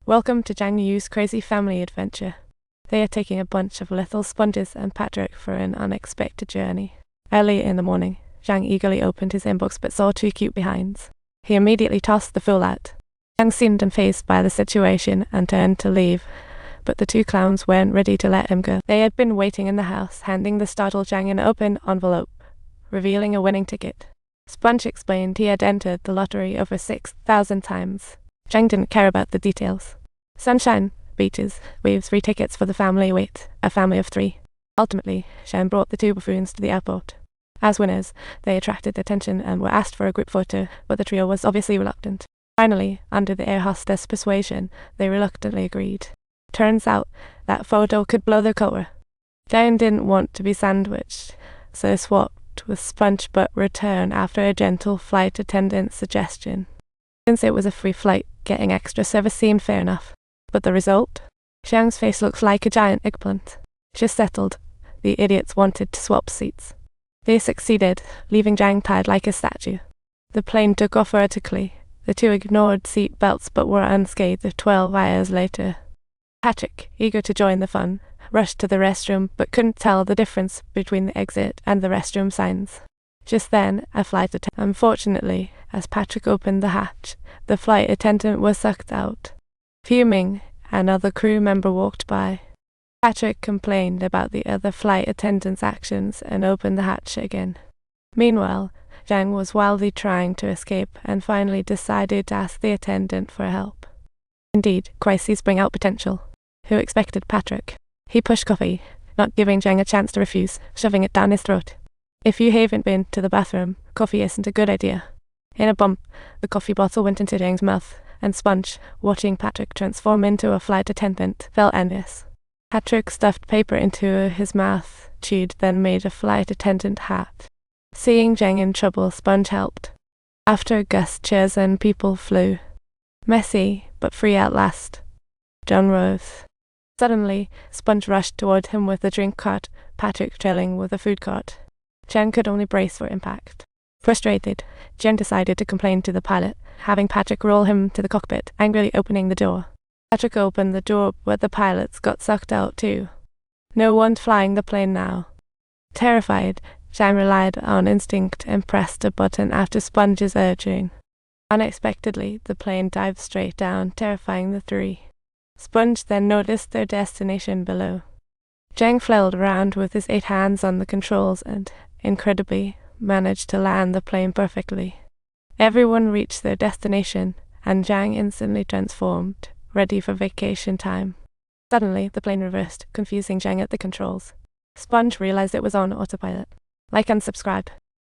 Welcome to Zhang Yu's crazy family adventure. They are taking a bunch of little sponges and Patrick for an unexpected journey. Early in the morning, Zhang eagerly opened his inbox but saw two cute behinds. He immediately tossed the fool out. Zhang seemed unfazed by the situation and turned to leave, but the two clowns weren't ready to let him go. They had been waiting in the house, handing the startled Zhang an open envelope, revealing a winning ticket. Sponge explained he had entered the lottery over 6,000 times. Zhang didn't care about the details. Sunshine, beaches, waves, free tickets for the family wait, a family of 3. Ultimately, Zhang brought the two buffoons to the airport. As winners, they attracted attention and were asked for a group photo, but the trio was obviously reluctant. Finally, under the air hostess' persuasion, they reluctantly agreed. Turns out, that photo could blow their cover. Zhang didn't want to be sandwiched, so swapped with Sponge but returned after a gentle flight attendant's suggestion. Since it was a free flight, getting extra service seemed fair enough. But the result? Zhang's face looked like a giant eggplant. Just settled, the idiots wanted to swap seats. They succeeded, leaving Zhang tied like a statue. The plane took off vertically. The two ignored seat belts but were unscathed 12 hours later. Patrick, eager to join the fun, rushed to the restroom but couldn't tell the difference between the exit and the restroom signs. Just then, a flight attendant. Unfortunately, as Patrick opened the hatch, the flight attendant was sucked out. Fuming, another crew member walked by. Patrick complained about the other flight attendant's actions and opened the hatch again. Meanwhile, Zhang was wildly trying to escape and finally decided to ask the attendant for help. Indeed, crises bring out potential. Who expected Patrick? He pushed coffee, not giving Zhang a chance to refuse, shoving it down his throat. If you haven't been to the bathroom, coffee isn't a good idea. In a bump, the coffee bottle went into Zhang's mouth, and Sponge, watching Patrick transform into a flight attendant, felt envious. Patrick stuffed paper into his mouth, chewed, then made a flight attendant hat. Seeing Zhang in trouble, Sponge helped. After gust, chairs and people flew. Messy, but free at last. John rose. Suddenly, Sponge rushed toward him with a drink cart, Patrick trailing with a food cart. Zhang could only brace for impact. Frustrated, Zhang decided to complain to the pilot, having Patrick roll him to the cockpit, angrily opening the door. Patrick opened the door, but the pilots got sucked out too. No one flying the plane now. Terrified, Zhang relied on instinct and pressed a button after Sponge's urging. Unexpectedly, the plane dived straight down, terrifying the 3. Sponge then noticed their destination below. Zhang flailed around with his 8 hands on the controls and, incredibly, managed to land the plane perfectly. Everyone reached their destination, and Zhang instantly transformed, ready for vacation time. Suddenly, the plane reversed, confusing Zhang at the controls. Sponge realized it was on autopilot. Like and subscribe.